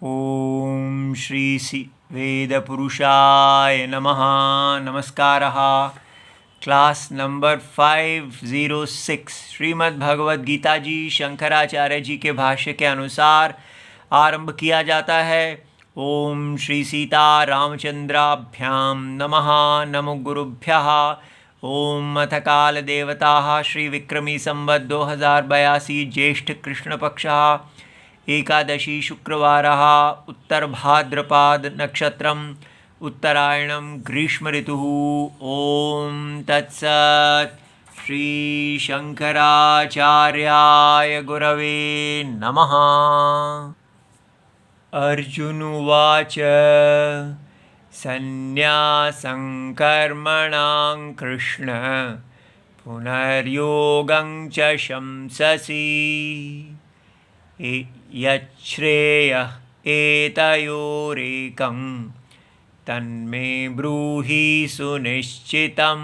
ओम श्री वेदपुरुषाय नमः। नमस्कारः। Class number 506 Shrimad Bhagavad Gita जी शंकराचार्य जी के भाष्य के अनुसार आरंभ किया जाता है। ओम श्री सीता रामचंद्राभ्याम नमः। नमो गुरुभ्यः। ओम अथ काल देवताः श्री विक्रमी संवत् 2082 ज्येष्ठ कृष्ण पक्षः एकादशी शुक्रवारः उत्तरभाद्रपाद नक्षत्रम् उत्तरायणं ग्रीष्म ऋतुः। ओम तत्सत्। श्री शंकराचार्याय गुरवे नमः। अर्जुन उवाच संन्यासं कर्मणां कृष्ण पुनर्योगं च शंससि यच्छ्रेयः एतयोरेकं तन्मे ब्रूहि सुनिश्चितम्।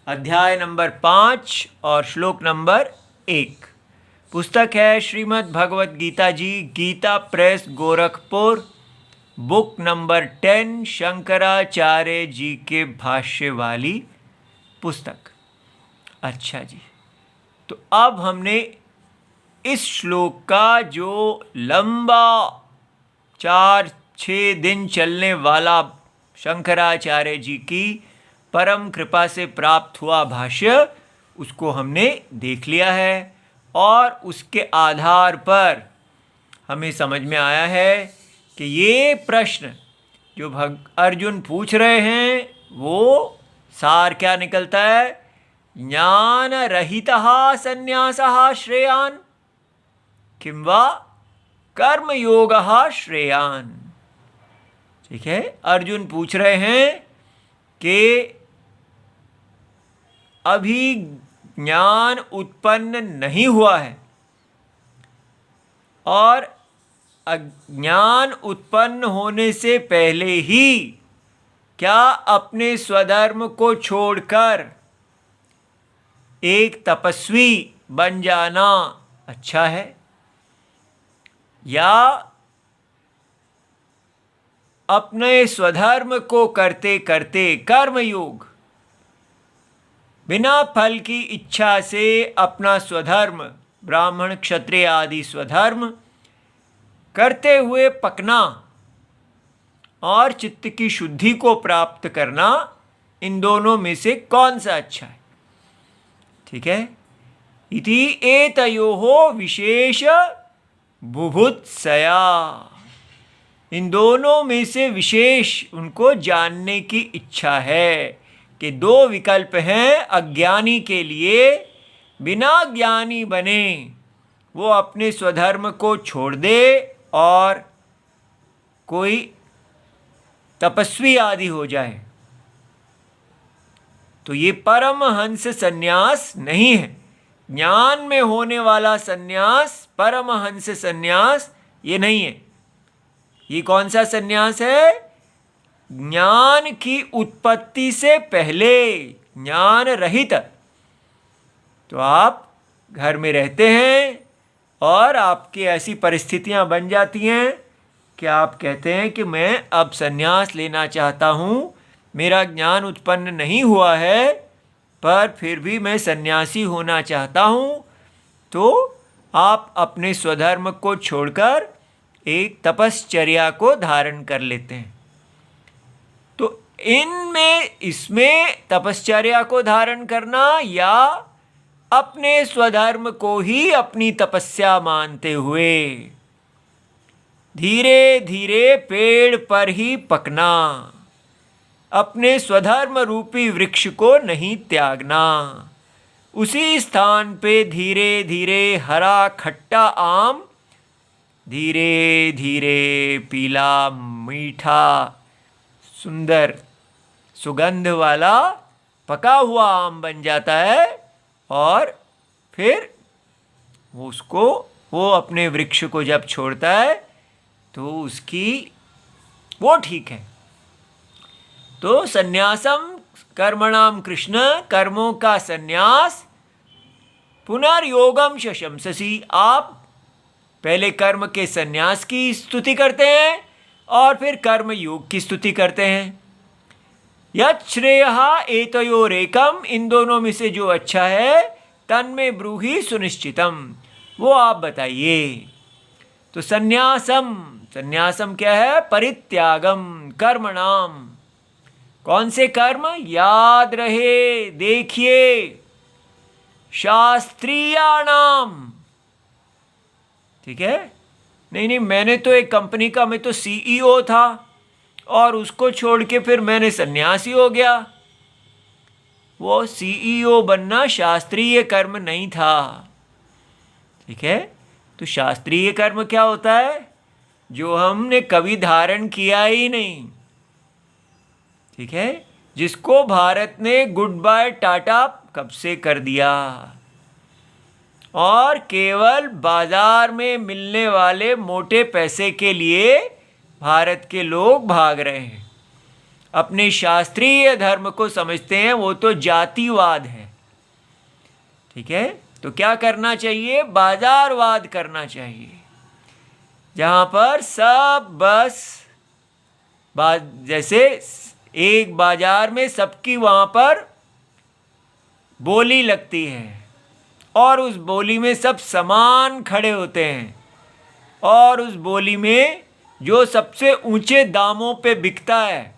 अध्याय नंबर 5 और श्लोक नंबर 1। पुस्तक है Shrimad Bhagavad Gita ji, Gita press Gorakhpur, book number 10, Shankaracharya ji के भाष्य वाली पुस्तक। अच्छा जी, तो अब हमने इस श्लोक का जो लंबा 4-6 दिन चलने वाला शंकराचार्य जी की परम कृपा से प्राप्त हुआ भाष्य, उसको हमने देख लिया है और उसके आधार पर हमें समझ में आया है कि ये प्रश्न जो अर्जुन पूछ रहे हैं वो सार क्या निकलता है। ज्ञान रहितः संन्यासः श्रेयान् किं वा कर्मयोगः श्रेयान्। ठीक है, अर्जुन पूछ रहे हैं कि अभी ज्ञान उत्पन्न नहीं हुआ है और अज्ञान उत्पन्न होने से पहले ही क्या अपने स्वधर्म को छोड़कर एक तपस्वी बन जाना अच्छा है, या अपने स्वधर्म को करते करते कर्मयोग बिना फल की इच्छा से अपना स्वधर्म ब्राह्मण क्षत्रिय आदि स्वधर्म करते हुए पकना और चित्त की शुद्धि को प्राप्त करना, इन दोनों में से कौन सा अच्छा है। ठीक है, इति एतयोः विशेष बुभुत्सया, इन दोनों में से विशेष उनको जानने की इच्छा है कि दो विकल्प हैं अज्ञानी के लिए। बिना ज्ञानी बने वो अपने स्वधर्म को छोड़ दे और कोई तपस्वी आदि हो जाए, तो ये परमहंस संन्यास नहीं है। ज्ञान में होने वाला संन्यास परमहंस संन्यास ये नहीं है। ये कौन सा संन्यास है? ज्ञान की उत्पत्ति से पहले, ज्ञान रहित। तो आप घर में रहते हैं और आपकी ऐसी परिस्थितियां बन जाती हैं कि आप कहते हैं कि मैं अब संन्यास लेना चाहता हूँ, मेरा ज्ञान उत्पन्न नहीं हुआ है पर फिर भी मैं सन्यासी होना चाहता हूँ। तो आप अपने स्वधर्म को छोड़कर एक तपश्चर्या को धारण कर लेते हैं। तो इसमें तपश्चर्या को धारण करना या अपने स्वधर्म को ही अपनी तपस्या मानते हुए धीरे धीरे पेड़ पर ही पकना, अपने स्वधर्म रूपी वृक्ष को नहीं त्यागना, उसी स्थान पे धीरे धीरे हरा खट्टा आम, धीरे धीरे पीला मीठा सुंदर सुगंध वाला पका हुआ आम बन जाता है और फिर वो अपने वृक्ष को जब छोड़ता है तो वो ठीक है। तो संन्यासम कर्मणाम कृष्ण, कर्मों का संन्यास, पुनर्योगम शशंससी, आप पहले कर्म के संन्यास की स्तुति करते हैं और फिर कर्म योग की स्तुति करते हैं। यत् श्रेयः एतयोरेकम, इन दोनों में से जो अच्छा है, तन्मे ब्रूहि सुनिश्चितम, वो आप बताइए। तो संन्यासम, संन्यासम क्या है? परित्यागम कर्मणाम। कौन से कर्म? याद रहे, देखिए, शास्त्रीयाणाम। ठीक है? नहीं, मैंने तो एक कंपनी का, मैं तो CEO था और उसको छोड़ के फिर मैंने सन्यासी हो गया। वो CEO बनना शास्त्रीय कर्म नहीं था। ठीक है? तो शास्त्रीय कर्म क्या होता है? जो हमने कभी धारण किया ही नहीं। ठीक है? जिसको भारत ने गुड बाय टाटा कब से कर दिया और केवल बाजार में मिलने वाले मोटे पैसे के लिए भारत के लोग भाग रहे हैं। अपने शास्त्रीय धर्म को समझते हैं वो तो जातिवाद है। ठीक है? तो क्या करना चाहिए? बाजारवाद करना चाहिए, जहां पर सब बस जैसे एक बाजार में सबकी वहां पर बोली लगती है और उस बोली में सब समान खड़े होते हैं और उस बोली में जो सबसे ऊंचे दामों पे बिकता है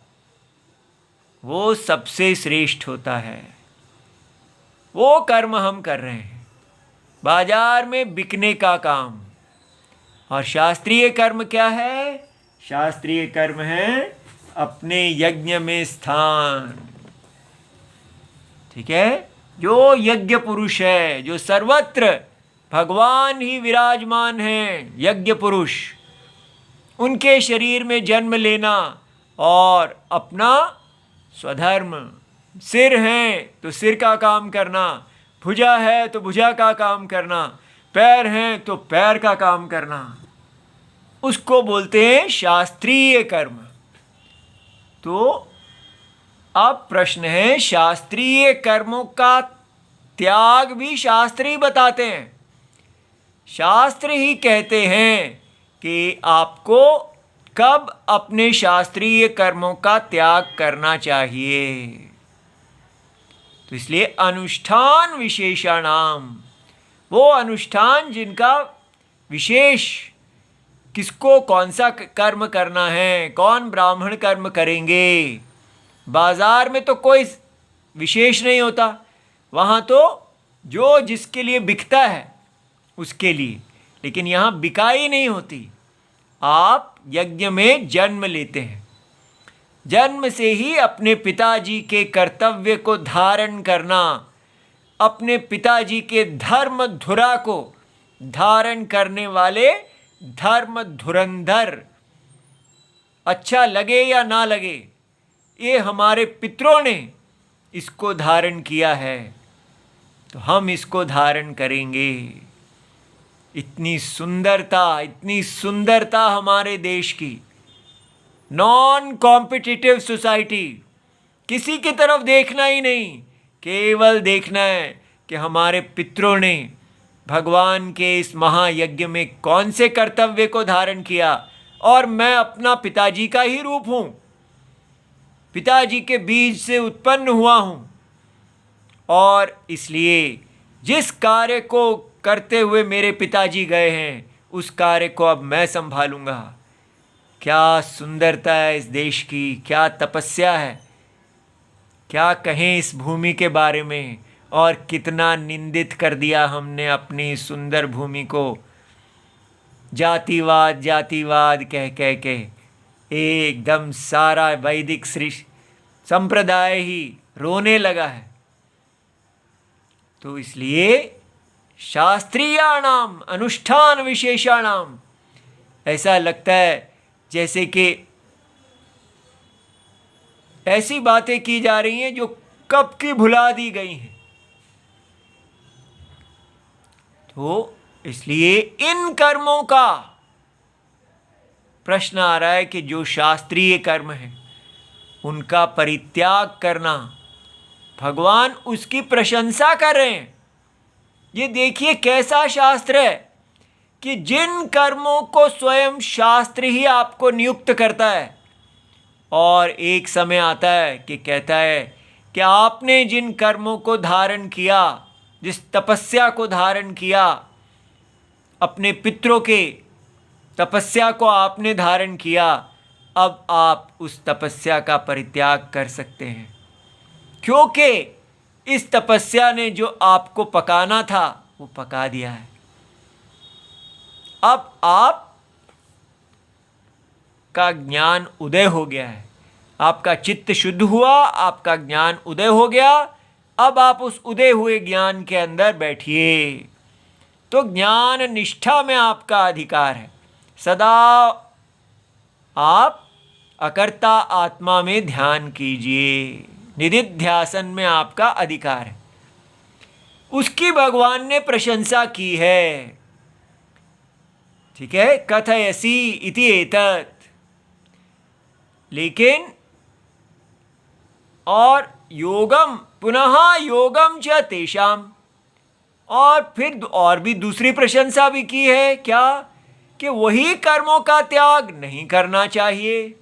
वो सबसे श्रेष्ठ होता है। वो कर्म हम कर रहे हैं, बाजार में बिकने का काम। और शास्त्रीय कर्म क्या है? शास्त्रीय कर्म है अपने यज्ञ में स्थान। ठीक है? जो यज्ञ पुरुष है, जो सर्वत्र भगवान ही विराजमान हैं, यज्ञ पुरुष, उनके शरीर में जन्म लेना और अपना स्वधर्म, सिर है तो सिर का काम करना, भुजा है तो भुजा का काम करना, पैर हैं तो पैर का काम करना, उसको बोलते हैं शास्त्रीय कर्म। तो अब प्रश्न है, शास्त्रीय कर्मों का त्याग भी शास्त्र ही बताते हैं। शास्त्र ही कहते हैं कि आपको कब अपने शास्त्रीय कर्मों का त्याग करना चाहिए। तो इसलिए अनुष्ठान विशेषाणाम, वो अनुष्ठान जिनका विशेष, किसको कौन सा कर्म करना है, कौन ब्राह्मण कर्म करेंगे। बाजार में तो कोई विशेष नहीं होता, वहाँ तो जो जिसके लिए बिकता है उसके लिए, लेकिन यहाँ बिकाई नहीं होती। आप यज्ञ में जन्म लेते हैं, जन्म से ही अपने पिताजी के कर्तव्य को धारण करना, अपने पिताजी के धर्म धुरा को धारण करने वाले धर्म धुरंधर, अच्छा लगे या ना लगे, ये हमारे पितरों ने इसको धारण किया है तो हम इसको धारण करेंगे। इतनी सुंदरता हमारे देश की। नॉन कॉम्पिटिटिव सोसाइटी, किसी की तरफ देखना ही नहीं, केवल देखना है कि हमारे पितरों ने भगवान के इस महायज्ञ में कौन से कर्तव्य को धारण किया। और मैं अपना पिताजी का ही रूप हूँ, पिताजी के बीज से उत्पन्न हुआ हूँ, और इसलिए जिस कार्य को करते हुए मेरे पिताजी गए हैं उस कार्य को अब मैं संभालूंगा। क्या सुंदरता है इस देश की, क्या तपस्या है, क्या कहें इस भूमि के बारे में। और कितना निंदित कर दिया हमने अपनी सुंदर भूमि को, जातिवाद जातिवाद कह कह के एकदम सारा वैदिक संप्रदाय ही रोने लगा है। तो इसलिए शास्त्रीयाणाम अनुष्ठान विशेषाणाम, ऐसा लगता है जैसे कि ऐसी बातें की जा रही हैं जो कब की भुला दी गई हैं। तो इसलिए इन कर्मों का प्रश्न आ रहा है कि जो शास्त्रीय कर्म है उनका परित्याग करना, भगवान उसकी प्रशंसा कर रहे हैं। ये देखिए कैसा शास्त्र है कि जिन कर्मों को स्वयं शास्त्र ही आपको नियुक्त करता है, और एक समय आता है कि कहता है कि आपने जिन कर्मों को धारण किया, जिस तपस्या को धारण किया, अपने पितरों के तपस्या को आपने धारण किया, अब आप उस तपस्या का परित्याग कर सकते हैं, क्योंकि इस तपस्या ने जो आपको पकाना था वो पका दिया है। अब आप का ज्ञान उदय हो गया है, आपका चित्त शुद्ध हुआ, आपका ज्ञान उदय हो गया। अब आप उस उदय हुए ज्ञान के अंदर बैठिए। तो ज्ञान निष्ठा में आपका अधिकार है। सदा आप अकर्ता आत्मा में ध्यान कीजिए, निधिध्यासन में आपका अधिकार है। उसकी भगवान ने प्रशंसा की है, ठीक है, कथयसी इति एतत्। लेकिन और योगम पुनः योगम च तेषाम, और फिर और भी दूसरी प्रशंसा भी की है, क्या कि वही कर्मों का त्याग नहीं करना चाहिए।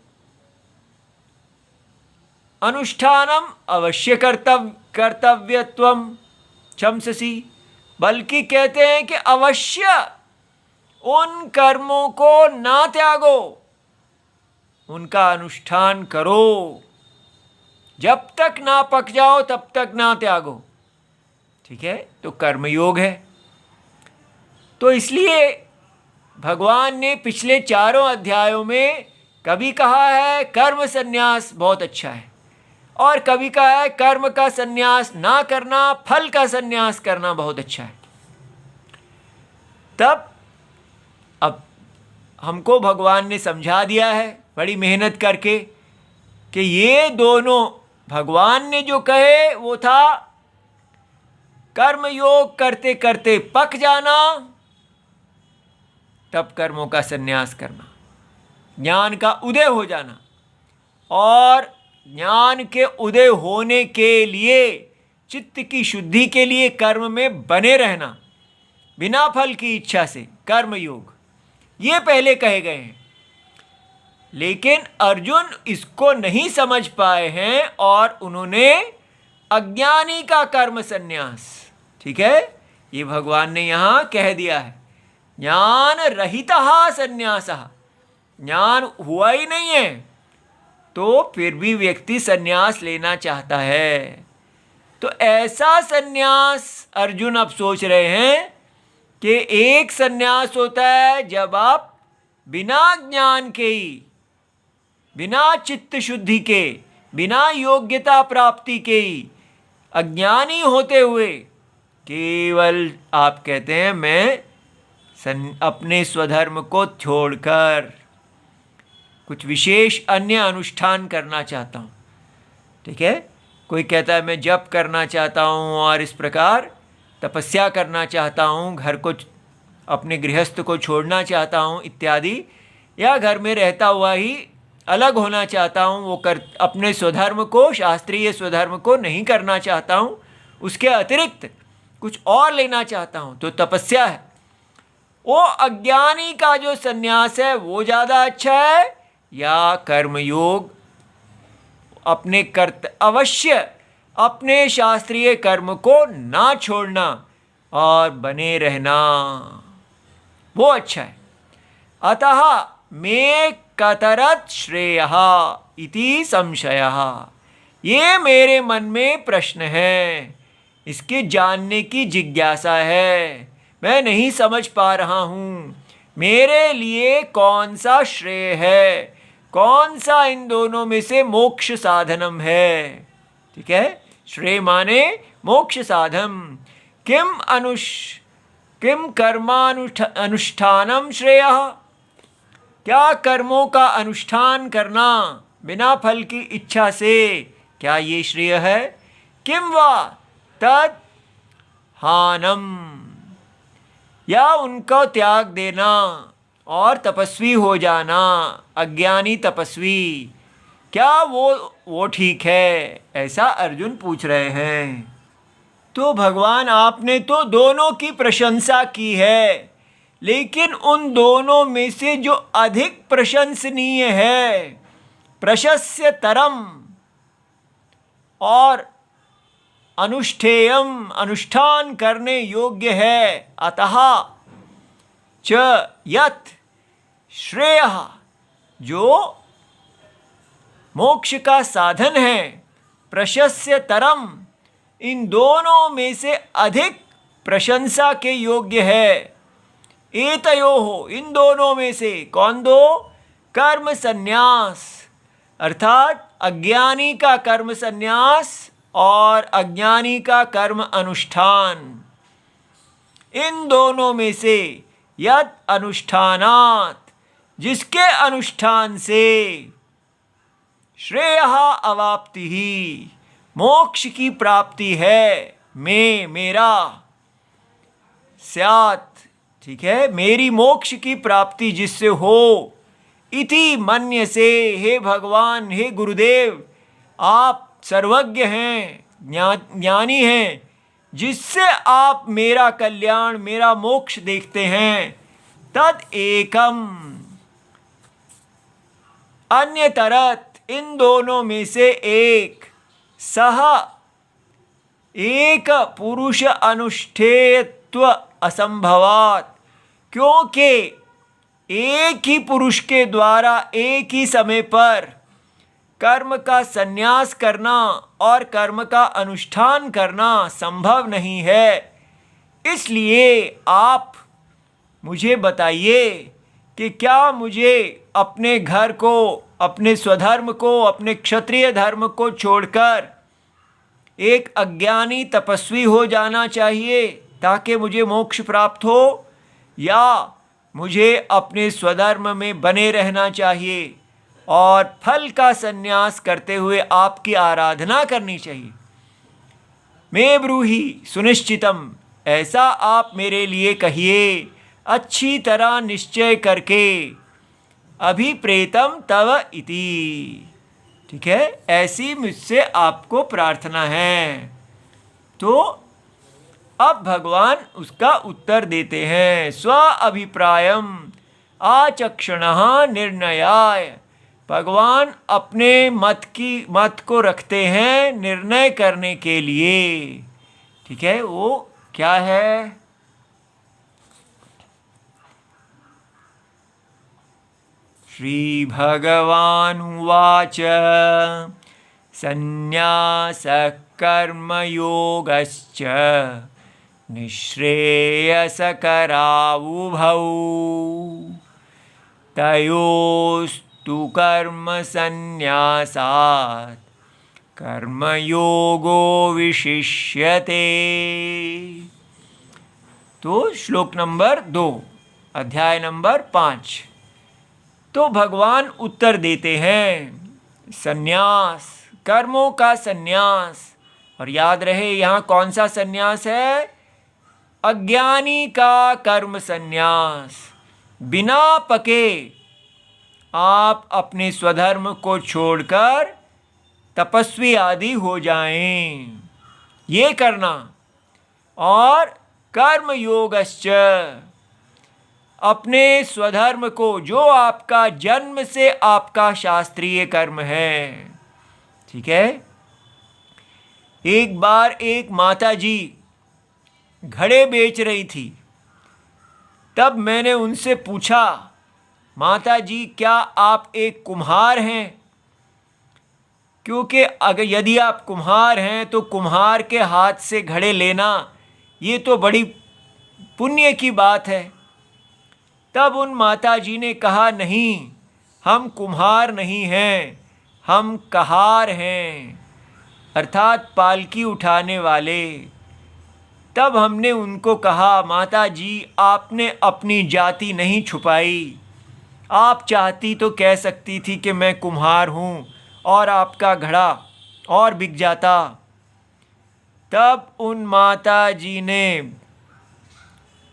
अनुष्ठानम अवश्य कर्तव्यत्वम क्षमससी, बल्कि कहते हैं कि अवश्य उन कर्मों को ना त्यागो, उनका अनुष्ठान करो, जब तक ना पक जाओ तब तक ना त्यागो। ठीक है, तो कर्मयोग है। तो इसलिए भगवान ने पिछले चारों अध्यायों में कभी कहा है कर्म संन्यास बहुत अच्छा है, और कभी कहा है कर्म का संन्यास ना करना, फल का संन्यास करना बहुत अच्छा है। तब अब हमको भगवान ने समझा दिया है बड़ी मेहनत करके कि ये दोनों भगवान ने जो कहे वो था कर्म योग करते करते पक जाना, तब कर्मों का संन्यास करना, ज्ञान का उदय हो जाना, और ज्ञान के उदय होने के लिए चित्त की शुद्धि के लिए कर्म में बने रहना बिना फल की इच्छा से, कर्म योग, ये पहले कहे गए हैं। लेकिन अर्जुन इसको नहीं समझ पाए हैं और उन्होंने अज्ञानी का कर्म संन्यास, ठीक है, ये भगवान ने यहाँ कह दिया है, ज्ञान रहितः संन्यासः, ज्ञान हुआ ही नहीं है तो फिर भी व्यक्ति संन्यास लेना चाहता है। तो ऐसा संन्यास अर्जुन अब सोच रहे हैं कि एक संन्यास होता है जब आप बिना ज्ञान के ही, बिना चित्त शुद्धि के, बिना योग्यता प्राप्ति के ही, अज्ञानी होते हुए केवल आप कहते हैं मैं अपने स्वधर्म को छोड़कर कुछ विशेष अन्य अनुष्ठान करना चाहता हूँ। ठीक है, कोई कहता है मैं जप करना चाहता हूँ और इस प्रकार तपस्या करना चाहता हूँ, घर को अपने गृहस्थ को छोड़ना चाहता हूँ इत्यादि, या घर में रहता हुआ ही अलग होना चाहता हूँ, वो अपने स्वधर्म को, शास्त्रीय स्वधर्म को नहीं करना चाहता हूँ, उसके अतिरिक्त कुछ और लेना चाहता हूँ, तो तपस्या है। वो अज्ञानी का जो संन्यास है वो ज़्यादा अच्छा है या कर्मयोग अपने अवश्य अपने शास्त्रीय कर्म को ना छोड़ना और बने रहना, वो अच्छा है। अतः मे कतरत श्रेयः इति संशयः, ये मेरे मन में प्रश्न है, इसके जानने की जिज्ञासा है, मैं नहीं समझ पा रहा हूँ मेरे लिए कौन सा श्रेय है, कौन सा इन दोनों में से मोक्ष साधनम है। ठीक है, श्रेय माने मोक्ष साधन। किम कर्मानुष्ठानम श्रेयः, क्या कर्मों का अनुष्ठान करना बिना फल की इच्छा से, क्या ये श्रेय है। किम वा तद हानम, या उनको त्याग देना और तपस्वी हो जाना, अज्ञानी तपस्वी, क्या वो ठीक है, ऐसा अर्जुन पूछ रहे हैं। तो भगवान आपने तो दोनों की प्रशंसा की है लेकिन उन दोनों में से जो अधिक प्रशंसनीय है, प्रशस्यतरम और अनुष्ठेयम, अनुष्ठान करने योग्य है, अतः च यत् श्रेयः, जो मोक्ष का साधन है, प्रशस्यतरम, इन दोनों में से अधिक प्रशंसा के योग्य है, एतयोः, इन दोनों में से, कौन दो? कर्म संन्यास, अर्थात अज्ञानी का कर्म संन्यास और अज्ञानी का कर्म अनुष्ठान, इन दोनों में से यत् अनुष्ठानात्, जिसके अनुष्ठान से श्रेयः अवाप्ति ही, मोक्ष की प्राप्ति है, में, मेरा, स्यात्, ठीक है, मेरी मोक्ष की प्राप्ति जिससे हो, इति मन्य से, हे भगवान, हे गुरुदेव, आप सर्वज्ञ हैं, ज्ञानी हैं, जिससे आप मेरा कल्याण, मेरा मोक्ष देखते हैं, तद एकम, अन्यतरत, इन दोनों में से एक, सह, एक पुरुष अनुष्ठेयत्व असंभवात्, क्योंकि एक ही पुरुष के द्वारा एक ही समय पर कर्म का संन्यास करना और कर्म का अनुष्ठान करना संभव नहीं है। इसलिए आप मुझे बताइए कि क्या मुझे अपने घर को, अपने स्वधर्म को, अपने क्षत्रिय धर्म को छोड़कर एक अज्ञानी तपस्वी हो जाना चाहिए ताकि मुझे मोक्ष प्राप्त हो, या मुझे अपने स्वधर्म में बने रहना चाहिए और फल का संन्यास करते हुए आपकी आराधना करनी चाहिए? मे ब्रूहि सुनिश्चितम, ऐसा आप मेरे लिए कहिए अच्छी तरह निश्चय करके, अभिप्रेतम तव इति, ठीक है, ऐसी मुझसे आपको प्रार्थना है। तो अब भगवान उसका उत्तर देते हैं, स्व अभिप्रायम आचक्षणः निर्णयाय, भगवान अपने मत को रखते हैं निर्णय करने के लिए, ठीक है, वो क्या है? श्री भगवानुवाच संन्यासः कर्मयोगश्च निःश्रेयसकरावुभौ तयोस्तु कर्मसन्न्यासात् कर्मयोगो विशिष्यते। तो श्लोक नंबर 2, अध्याय नंबर 5। तो भगवान उत्तर देते हैं, संन्यास, कर्मों का संन्यास, और याद रहे यहाँ कौन सा संन्यास है? अज्ञानी का कर्म संन्यास। बिना पके आप अपने स्वधर्म को छोड़कर तपस्वी आदि हो जाएं, ये करना। और कर्म योगश्च, अपने स्वधर्म को, जो आपका जन्म से आपका शास्त्रीय कर्म है, ठीक है। एक बार एक माता जी घड़े बेच रही थी, तब मैंने उनसे पूछा, माता जी क्या आप एक कुम्हार हैं? क्योंकि अगर यदि आप कुम्हार हैं तो कुम्हार के हाथ से घड़े लेना ये तो बड़ी पुण्य की बात है। तब उन माता जी ने कहा, नहीं, हम कुम्हार नहीं हैं, हम कहार हैं, अर्थात पालकी उठाने वाले। तब हमने उनको कहा, माता जी आपने अपनी जाति नहीं छुपाई, आप चाहती तो कह सकती थी कि मैं कुम्हार हूँ और आपका घड़ा और बिक जाता। तब उन माता जी ने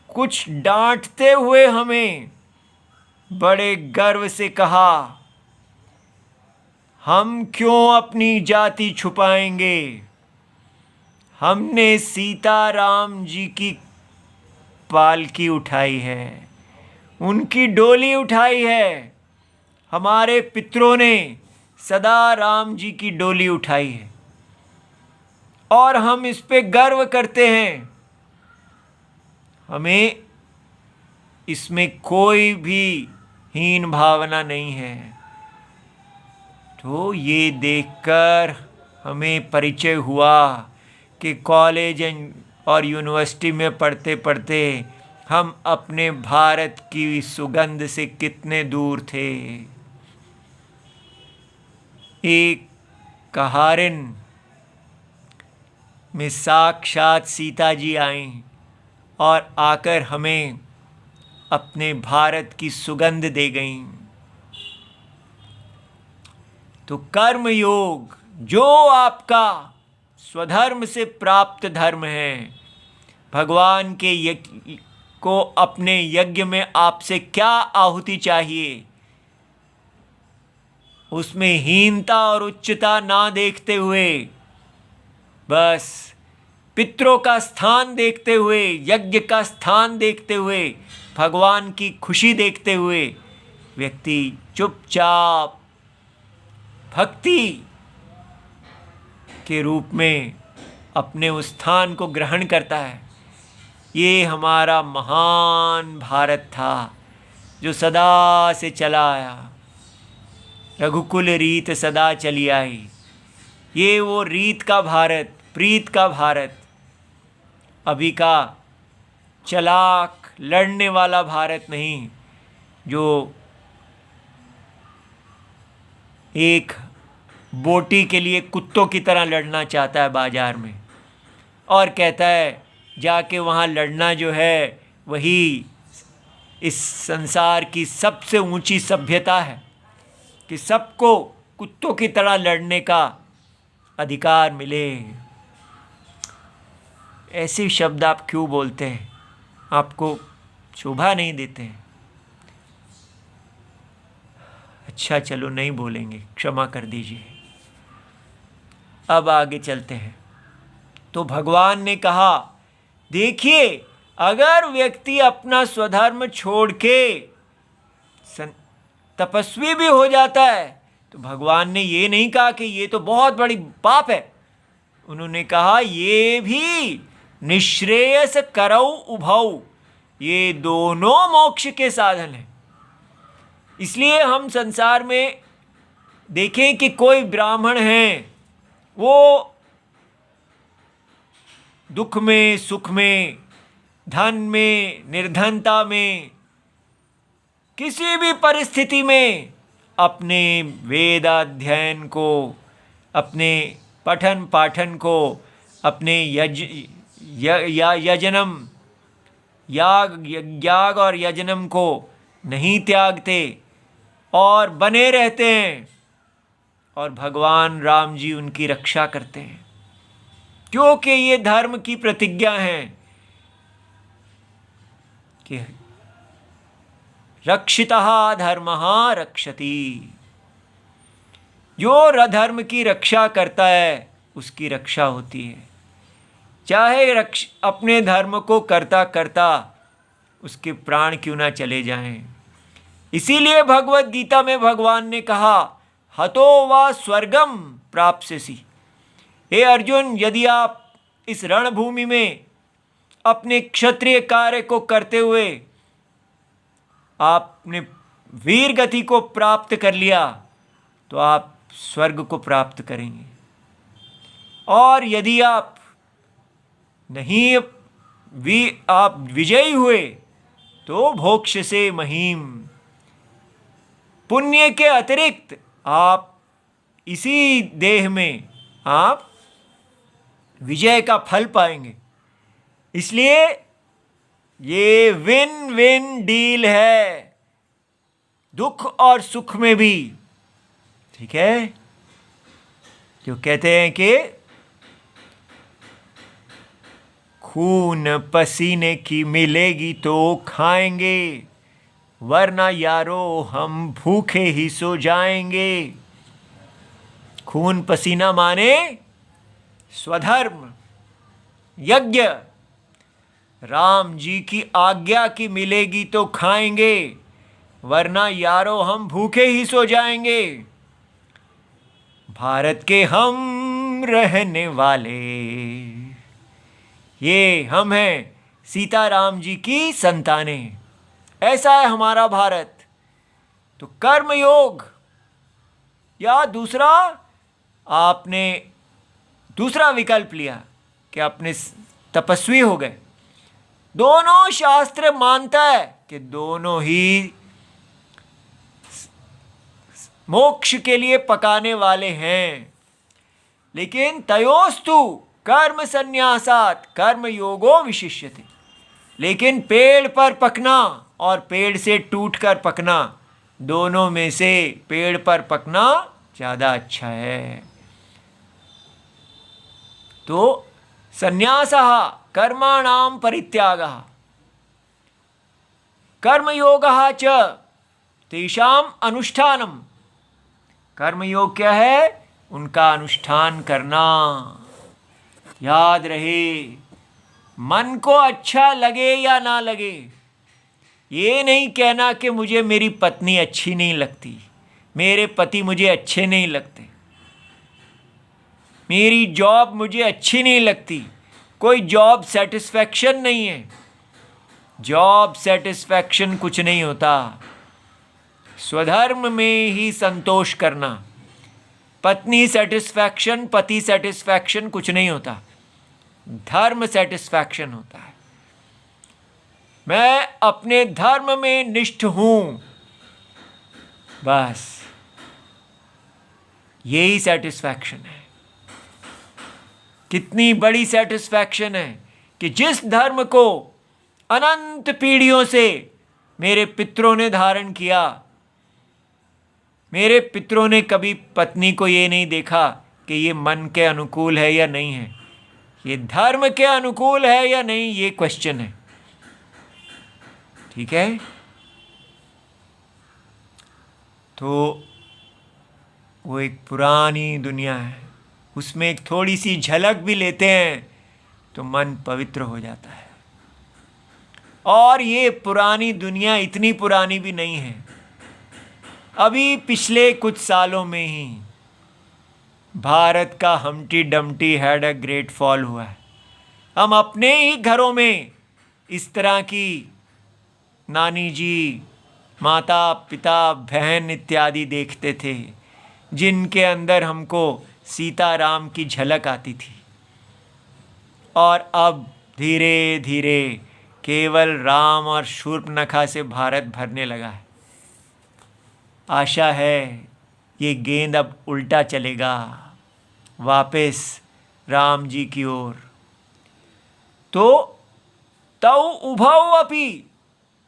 कुछ डांटते हुए हमें बड़े गर्व से कहा, हम क्यों अपनी जाति छुपाएंगे, हमने सीताराम जी की पालकी उठाई है, उनकी डोली उठाई है। हमारे पितरों ने सदा राम जी की डोली उठाई है और हम इस पे गर्व करते हैं। हमें इसमें कोई भी हीन भावना नहीं है। तो ये देखकर हमें परिचय हुआ कि कॉलेज और यूनिवर्सिटी में पढ़ते पढ़ते हम अपने भारत की सुगंध से कितने दूर थे। एक कहारिन में साक्षात सीता जी आईं और आकर हमें अपने भारत की सुगंध दे गईं। तो कर्म योग जो आपका स्वधर्म से प्राप्त धर्म है, भगवान के यज्ञ को अपने यज्ञ में आपसे क्या आहुति चाहिए, उसमें हीनता और उच्चता ना देखते हुए, बस पितरों का स्थान देखते हुए, यज्ञ का स्थान देखते हुए, भगवान की खुशी देखते हुए व्यक्ति चुपचाप भक्ति के रूप में अपने उस स्थान को ग्रहण करता है। ये हमारा महान भारत था जो सदा से चला आया। रघुकुल रीत सदा चली आई। ये वो रीत का भारत, प्रीत का भारत, अभी का चलाक लड़ने वाला भारत नहीं, जो एक बोटी के लिए कुत्तों की तरह लड़ना चाहता है बाजार में और कहता है जाके वहाँ लड़ना जो है वही इस संसार की सबसे ऊंची सभ्यता है कि सबको कुत्तों की तरह लड़ने का अधिकार मिले। ऐसे शब्द आप क्यों बोलते हैं? आपको शोभा नहीं देते हैं? अच्छा चलो नहीं बोलेंगे, क्षमा कर दीजिए। अब आगे चलते हैं। तो भगवान ने कहा, देखिए अगर व्यक्ति अपना स्वधर्म छोड़ के तपस्वी भी हो जाता है तो भगवान ने ये नहीं कहा कि ये तो बहुत बड़ी पाप है। उन्होंने कहा ये भी निश्रेयस करौ उभौ, ये दोनों मोक्ष के साधन हैं। इसलिए हम संसार में देखें कि कोई ब्राह्मण है, वो दुख में, सुख में, धन में, निर्धनता में, किसी भी परिस्थिति में अपने वेद अध्ययन को, अपने पठन पाठन को, अपने याग और यजनम को नहीं त्यागते और बने रहते हैं और भगवान राम जी उनकी रक्षा करते हैं, क्योंकि ये धर्म की प्रतिज्ञा है कि रक्षितः धर्मः रक्षति। जो धर्म की रक्षा करता है उसकी रक्षा होती है, चाहे अपने धर्म को करता करता उसके प्राण क्यों ना चले जाएं। इसीलिए भगवत गीता में भगवान ने कहा, हतो वा स्वर्गम प्राप्स्यसि। हे अर्जुन, यदि आप इस रणभूमि में अपने क्षत्रिय कार्य को करते हुए आपने वीर गति को प्राप्त कर लिया तो आप स्वर्ग को प्राप्त करेंगे, और यदि आप नहीं आप विजयी हुए तो भोक्ष से महीम, पुण्य के अतिरिक्त आप इसी देह में आप विजय का फल पाएंगे। इसलिए ये विन विन डील है, दुख और सुख में भी। ठीक है, जो कहते हैं कि खून पसीने की मिलेगी तो खाएंगे, वरना यारो हम भूखे ही सो जाएंगे। खून पसीना माने स्वधर्म, यज्ञ, राम जी की आज्ञा की मिलेगी तो खाएंगे, वरना यारो हम भूखे ही सो जाएंगे। भारत के हम रहने वाले, ये हम हैं सीताराम जी की संतानें। ऐसा है हमारा भारत। तो कर्म योग या दूसरा, आपने दूसरा विकल्प लिया कि अपने तपस्वी हो गए। दोनों शास्त्र मानता है कि दोनों ही मोक्ष के लिए पकाने वाले हैं, लेकिन तयोस्तु कर्म संन्यासात कर्म योगो विशिष्यते। लेकिन पेड़ पर पकना और पेड़ से टूटकर पकना, दोनों में से पेड़ पर पकना ज़्यादा अच्छा है। तो संन्यासः कर्माणां परित्यागः कर्मयोगः च तेषाम् अनुष्ठानम। कर्मयोग क्या है? उनका अनुष्ठान करना। याद रहे, मन को अच्छा लगे या ना लगे, ये नहीं कहना कि मुझे मेरी पत्नी अच्छी नहीं लगती, मेरे पति मुझे अच्छे नहीं लगते, मेरी जॉब मुझे अच्छी नहीं लगती। कोई जॉब सेटिस्फैक्शन नहीं है। जॉब सेटिस्फैक्शन कुछ नहीं होता। स्वधर्म में ही संतोष करना। पत्नी सेटिस्फैक्शन, पति सेटिस्फैक्शन कुछ नहीं होता। धर्म सेटिस्फैक्शन होता है। मैं अपने धर्म में निष्ठ हूं, बस यही सेटिस्फैक्शन है। कितनी बड़ी सेटिस्फैक्शन है कि जिस धर्म को अनंत पीढ़ियों से मेरे पितरों ने धारण किया, मेरे पितरों ने कभी पत्नी को ये नहीं देखा कि ये मन के अनुकूल है या नहीं है, ये धर्म के अनुकूल है या नहीं, ये क्वेश्चन है। ठीक है। तो वो एक पुरानी दुनिया है, उसमें एक थोड़ी सी झलक भी लेते हैं तो मन पवित्र हो जाता है। और ये पुरानी दुनिया इतनी पुरानी भी नहीं है। अभी पिछले कुछ सालों में ही भारत का Humpty Dumpty had a great fall हुआ है। हम अपने ही घरों में इस तरह की नानी जी, माता पिता, बहन इत्यादि देखते थे, जिनके अंदर हमको सीताराम की झलक आती थी। और अब धीरे धीरे केवल राम और शूर्पणखा से भारत भरने लगा है। आशा है ये गेंद अब उल्टा चलेगा, वापस राम जी की ओर। तो तौ उभौ अपि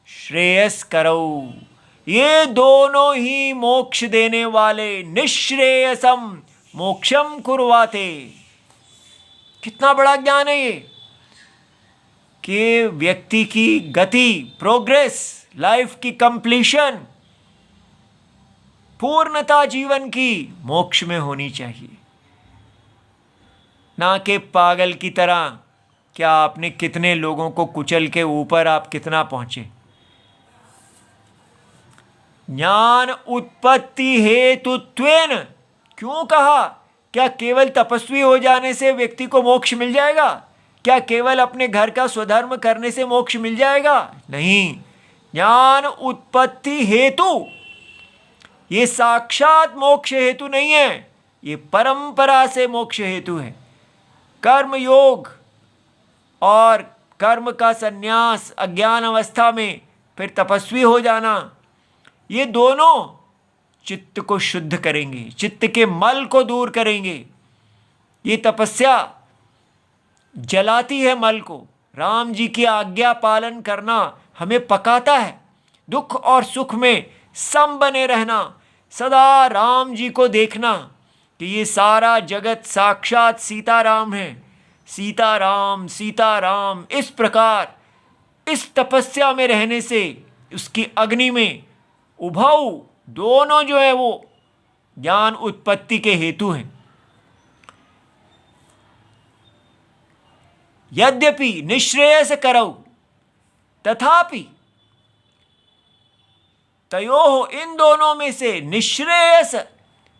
श्रेयस करौ, ये दोनों ही मोक्ष देने वाले, निश्रेयसम मोक्षम कुर्वाते। कितना बड़ा ज्ञान है ये कि व्यक्ति की गति, प्रोग्रेस, लाइफ की कंप्लीशन, पूर्णता जीवन की मोक्ष में होनी चाहिए, ना कि पागल की तरह। क्या आपने कितने लोगों को कुचल के ऊपर आप कितना पहुंचे? ज्ञान उत्पत्ति हेतुत्वेन, क्यों कहा? क्या केवल तपस्वी हो जाने से व्यक्ति को मोक्ष मिल जाएगा? क्या केवल अपने घर का स्वधर्म करने से मोक्ष मिल जाएगा? नहीं। ज्ञान उत्पत्ति हेतु, ये साक्षात मोक्ष हेतु नहीं है, ये परंपरा से मोक्ष हेतु है। कर्म योग और कर्म का संन्यास, अज्ञान अवस्था में फिर तपस्वी हो जाना, ये दोनों चित्त को शुद्ध करेंगे, चित्त के मल को दूर करेंगे। ये तपस्या जलाती है मल को। राम जी की आज्ञा पालन करना हमें पकाता है। दुख और सुख में सम बने रहना, सदा राम जी को देखना कि ये सारा जगत साक्षात सीताराम है। सीताराम सीताराम, इस प्रकार इस तपस्या में रहने से, उसकी अग्नि में उभौ, दोनों जो है वो ज्ञान उत्पत्ति के हेतु हैं। यद्यपि निःश्रेयस करौ तथापि तयोः, इन दोनों में से निःश्रेयस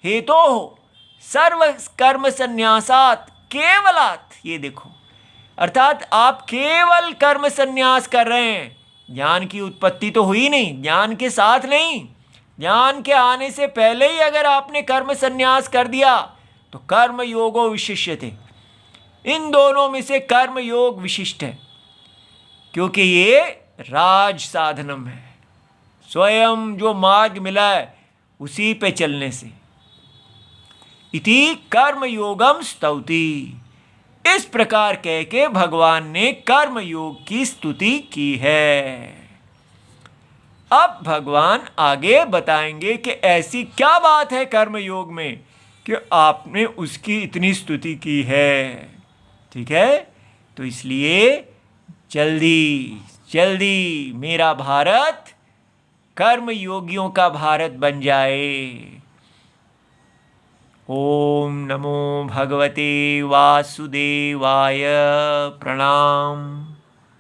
हेतोः सर्व कर्म संन्यासात केवलात, ये देखो, अर्थात आप केवल कर्म संन्यास कर रहे हैं, ज्ञान की उत्पत्ति तो हुई नहीं, ज्ञान के साथ नहीं, ज्ञान के आने से पहले ही अगर आपने कर्म संन्यास कर दिया तो कर्म योगो विशिष्यते, इन दोनों में से कर्म योग विशिष्ट है, क्योंकि ये राज साधनम है, स्वयं जो मार्ग मिला है उसी पे चलने से। इति कर्म योगम स्तौति, इस प्रकार कह के भगवान ने कर्म योग की स्तुति की है। अब भगवान आगे बताएंगे कि ऐसी क्या बात है कर्म योग में कि आपने उसकी इतनी स्तुति की है। ठीक है, तो इसलिए जल्दी जल्दी मेरा भारत कर्म योगियों का भारत बन जाए। ओम नमो भगवते वासुदेवाय। प्रणाम।